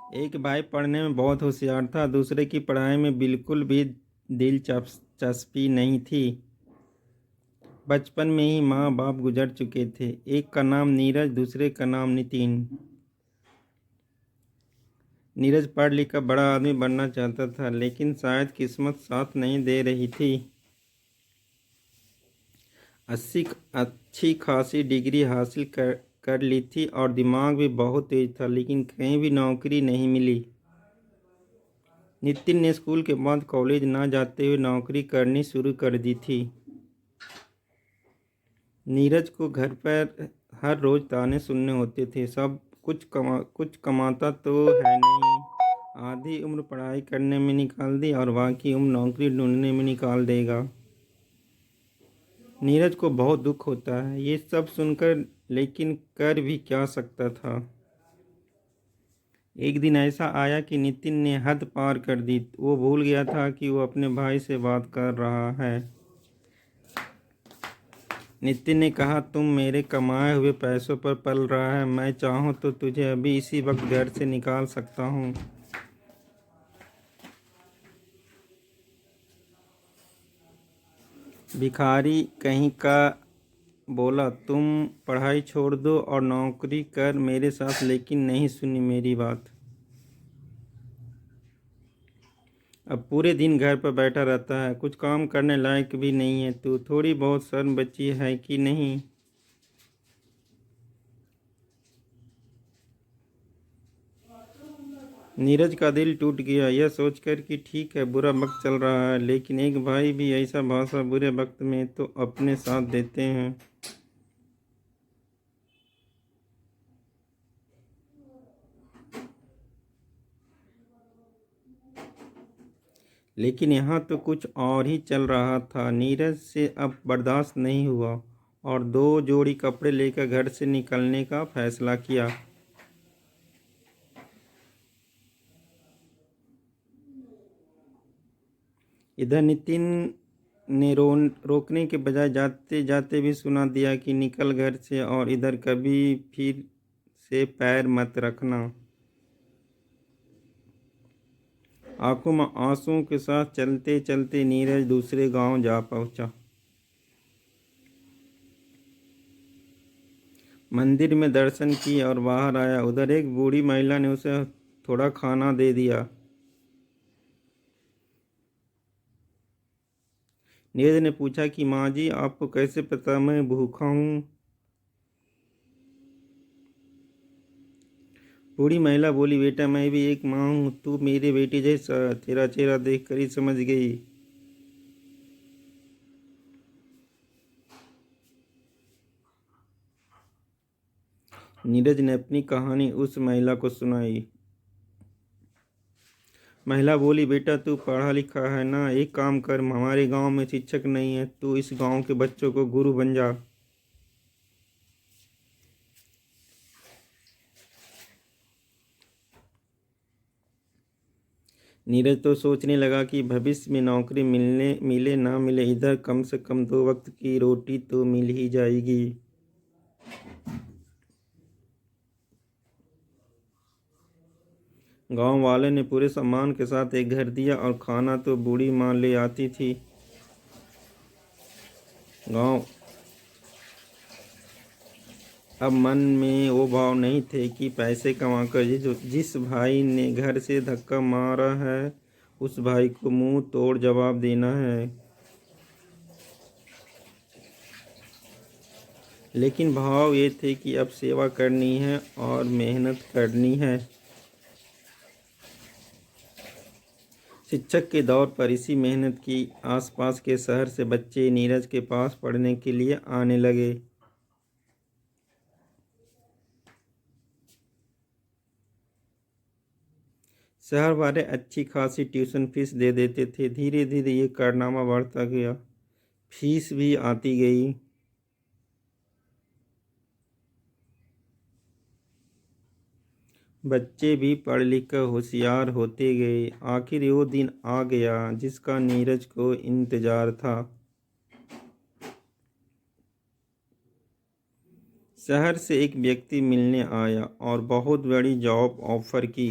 एक भाई पढ़ने में बहुत होशियार था, दूसरे की पढ़ाई में बिल्कुल भी दिलचस्पी नहीं थी। बचपन में ही माँ बाप गुजर चुके थे। एक का नाम नीरज, दूसरे का नाम नितिन। नीरज पढ़ लिख कर बड़ा आदमी बनना चाहता था, लेकिन शायद किस्मत साथ नहीं दे रही थी। अस्सी अच्छी खासी डिग्री हासिल कर ली थी और दिमाग भी बहुत तेज था, लेकिन कहीं भी नौकरी नहीं मिली। नितिन ने स्कूल के बाद कॉलेज ना जाते हुए नौकरी करनी शुरू कर दी थी। नीरज को घर पर हर रोज ताने सुनने होते थे। सब कुछ कमाता तो है नहीं, आधी उम्र पढ़ाई करने में निकाल दी और बाकी उम्र नौकरी ढूंढने में निकाल देगा। नीरज को बहुत दुख होता है ये सब सुनकर, लेकिन कर भी क्या सकता था। एक दिन ऐसा आया कि नितिन ने हद पार कर दी। वो भूल गया था कि वो अपने भाई से बात कर रहा है। नितिन ने कहा, तुम मेरे कमाए हुए पैसों पर पल रहा है। मैं चाहूँ तो तुझे अभी इसी वक्त घर से निकाल सकता हूँ। भिखारी कहीं का बोला, तुम पढ़ाई छोड़ दो और नौकरी कर मेरे साथ, लेकिन नहीं सुनी मेरी बात। अब पूरे दिन घर पर बैठा रहता है, कुछ काम करने लायक भी नहीं है तू। थोड़ी बहुत शर्म बची है कि नहीं। नीरज का दिल टूट गया, यह सोचकर कि ठीक है बुरा वक्त चल रहा है, लेकिन एक भाई भी ऐसा भाषा बुरे वक्त में तो अपने साथ देते हैं। लेकिन यहाँ तो कुछ और ही चल रहा था। नीरज से अब बर्दाश्त नहीं हुआ और दो जोड़ी कपड़े लेकर घर से निकलने का फैसला किया। इधर नितिन ने रोकने के बजाय जाते जाते भी सुना दिया कि निकल घर से और इधर कभी फिर से पैर मत रखना। आंखों में आंसुओं के साथ चलते चलते नीरज दूसरे गांव जा पहुंचा। मंदिर में दर्शन किए और बाहर आया। उधर एक बूढ़ी महिला ने उसे थोड़ा खाना दे दिया। नीरज ने पूछा कि माँ जी, आपको कैसे पता मैं भूखा हूँ। बूढ़ी महिला बोली, बेटा मैं भी एक माँ हूँ, तू मेरे बेटे जैसा, तेरा चेहरा देख कर ही समझ गई। नीरज ने अपनी कहानी उस महिला को सुनाई। महिला बोली, बेटा तू पढ़ा लिखा है ना, एक काम कर, हमारे गांव में शिक्षक नहीं है, तू इस गांव के बच्चों को गुरु बन जा। नीरज तो सोचने लगा कि भविष्य में नौकरी मिले ना मिले, इधर कम से कम दो वक्त की रोटी तो मिल ही जाएगी। गांव वाले ने पूरे सम्मान के साथ एक घर दिया और खाना तो बूढ़ी माँ ले आती थी। गांव अब मन में वो भाव नहीं थे कि पैसे कमाकर जिस भाई ने घर से धक्का मारा है उस भाई को मुंह तोड़ जवाब देना है। लेकिन भाव ये थे कि अब सेवा करनी है और मेहनत करनी है। शिक्षक के दौर पर इसी मेहनत की आसपास के शहर से बच्चे नीरज के पास पढ़ने के लिए आने लगे। शहर वाले अच्छी खासी ट्यूशन फीस दे देते थे। धीरे धीरे ये कारनामा बढ़ता गया, फीस भी आती गई। बच्चे भी पढ़ लिख कर होशियार होते गए। आखिर वो दिन आ गया जिसका नीरज को इंतजार था। शहर से एक व्यक्ति मिलने आया और बहुत बड़ी जॉब ऑफर की।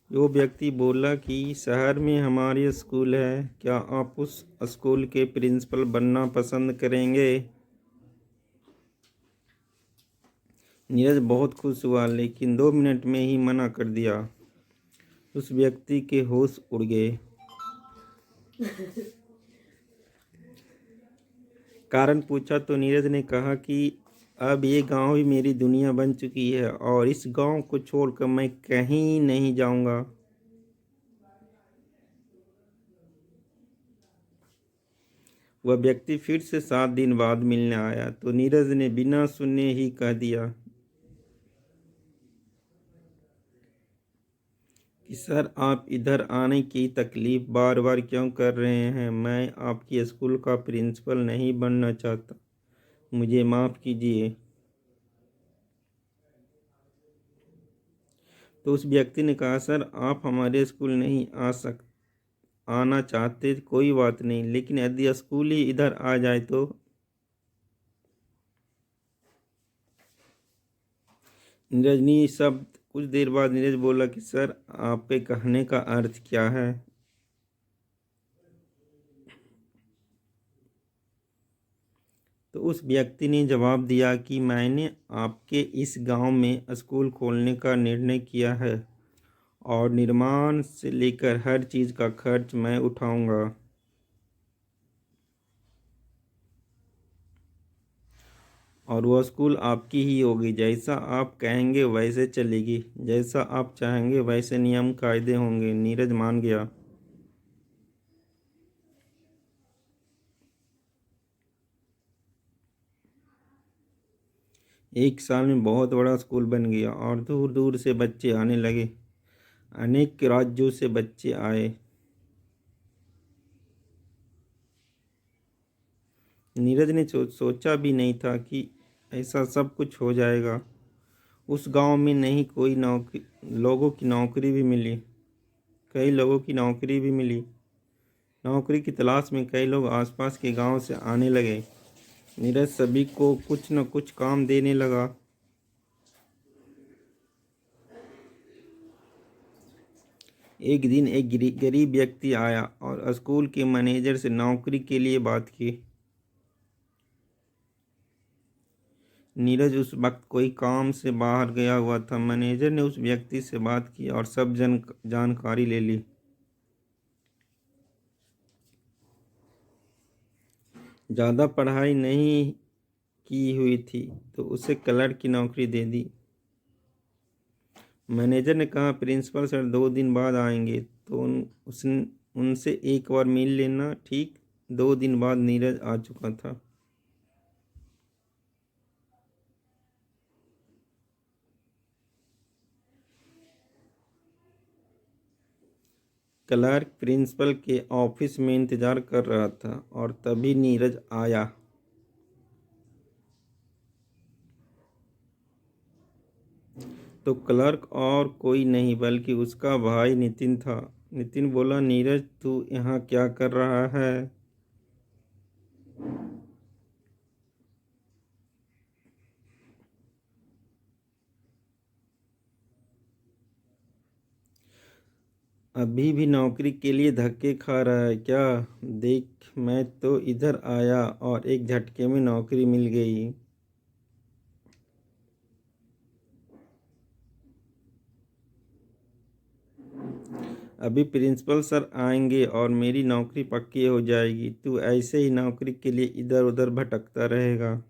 वो व्यक्ति बोला कि शहर में हमारी स्कूल है, क्या आप उस स्कूल के प्रिंसिपल बनना पसंद करेंगे? नीरज बहुत खुश हुआ, लेकिन 2 मिनट में ही मना कर दिया। उस व्यक्ति के होश उड़ गए। कारण पूछा तो नीरज ने कहा कि अब ये गांव ही मेरी दुनिया बन चुकी है और इस गांव को छोड़कर मैं कहीं नहीं जाऊंगा। वह व्यक्ति फिर से 7 दिन बाद मिलने आया तो नीरज ने बिना सुने ही कह दिया कि सर, आप इधर आने की तकलीफ बार बार क्यों कर रहे हैं? मैं आपकी स्कूल का प्रिंसिपल नहीं बनना चाहता, मुझे माफ़ कीजिए। तो उस व्यक्ति ने कहा, सर, आप हमारे स्कूल नहीं आना चाहते, कोई बात नहीं, लेकिन यदि स्कूल ही इधर आ जाए तो? नीरज शब्द कुछ देर बाद नीरज बोला कि सर, आपके कहने का अर्थ क्या है? तो उस व्यक्ति ने जवाब दिया कि मैंने आपके इस गांव में स्कूल खोलने का निर्णय किया है और निर्माण से लेकर हर चीज़ का खर्च मैं उठाऊंगा। और वह स्कूल आपकी ही होगी, जैसा आप कहेंगे वैसे चलेगी, जैसा आप चाहेंगे वैसे नियम कायदे होंगे। नीरज मान गया। 1 साल में बहुत बड़ा स्कूल बन गया और दूर दूर से बच्चे आने लगे। अनेक राज्यों से बच्चे आए। नीरज ने सोचा भी नहीं था कि ऐसा सब कुछ हो जाएगा। उस गांव में नहीं कोई नौकरी लोगों की नौकरी भी मिली कई लोगों की नौकरी भी मिली। नौकरी की तलाश में कई लोग आसपास के गांव से आने लगे। नीरज सभी को कुछ न कुछ काम देने लगा। एक दिन एक गरीब व्यक्ति आया और स्कूल के मैनेजर से नौकरी के लिए बात की। नीरज उस वक्त कोई काम से बाहर गया हुआ था। मैनेजर ने उस व्यक्ति से बात की और सब जानकारी ले ली। ज़्यादा पढ़ाई नहीं की हुई थी तो उसे क्लर्क की नौकरी दे दी। मैनेजर ने कहा, प्रिंसिपल सर 2 दिन बाद आएंगे तो उनसे एक बार मिल लेना। ठीक 2 दिन बाद नीरज आ चुका था। क्लर्क प्रिंसिपल के ऑफिस में इंतजार कर रहा था और तभी नीरज आया। तो क्लर्क और कोई नहीं बल्कि उसका भाई नितिन था। नितिन बोला, नीरज, तू यहाँ क्या कर रहा है? अभी भी नौकरी के लिए धक्के खा रहा है क्या? देख, मैं तो इधर आया और एक झटके में नौकरी मिल गई। अभी प्रिंसिपल सर आएंगे और मेरी नौकरी पक्की हो जाएगी। तू ऐसे ही नौकरी के लिए इधर उधर भटकता रहेगा।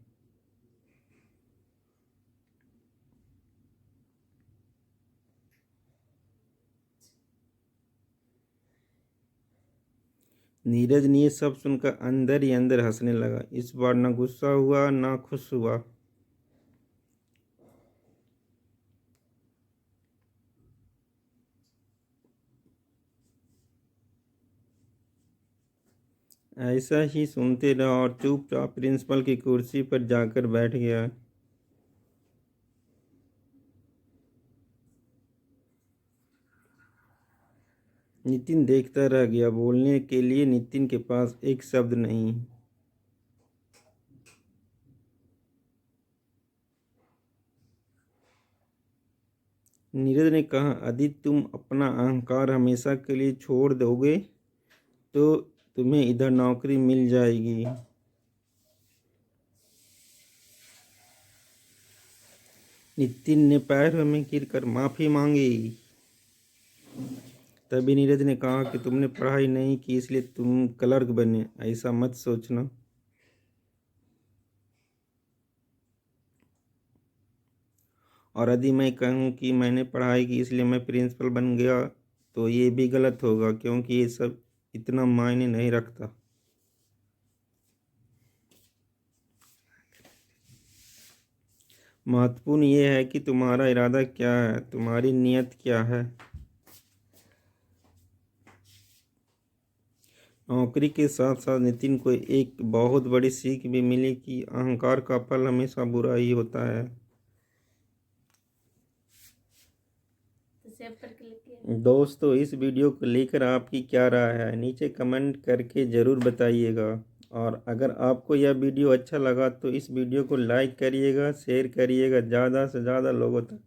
नीरज ने ये सब सुनकर अंदर ही अंदर हंसने लगा। इस बार न गुस्सा हुआ न खुश हुआ। ऐसा ही सुनते रहा और चुपचाप प्रिंसिपल की कुर्सी पर जाकर बैठ गया। नितिन देखता रह गया। बोलने के लिए नितिन के पास एक शब्द नहीं। नीरज ने कहा, यदि तुम अपना अहंकार हमेशा के लिए छोड़ दोगे तो तुम्हें इधर नौकरी मिल जाएगी। नितिन ने पैरों में गिरकर माफी मांगी। तभी नीरज ने कहा कि तुमने पढ़ाई नहीं की इसलिए तुम क्लर्क बने, ऐसा मत सोचना। और यदि मैं कहूँ कि मैंने पढ़ाई की इसलिए मैं प्रिंसिपल बन गया तो ये भी गलत होगा, क्योंकि ये सब इतना मायने नहीं रखता। महत्वपूर्ण ये है कि तुम्हारा इरादा क्या है, तुम्हारी नीयत क्या है। नौकरी के साथ साथ नितिन को एक बहुत बड़ी सीख भी मिली कि अहंकार का फल हमेशा बुरा ही होता है। दोस्तों, इस वीडियो को लेकर आपकी क्या राय है, नीचे कमेंट करके ज़रूर बताइएगा। और अगर आपको यह वीडियो अच्छा लगा तो इस वीडियो को लाइक करिएगा, शेयर करिएगा ज़्यादा से ज़्यादा लोगों तक।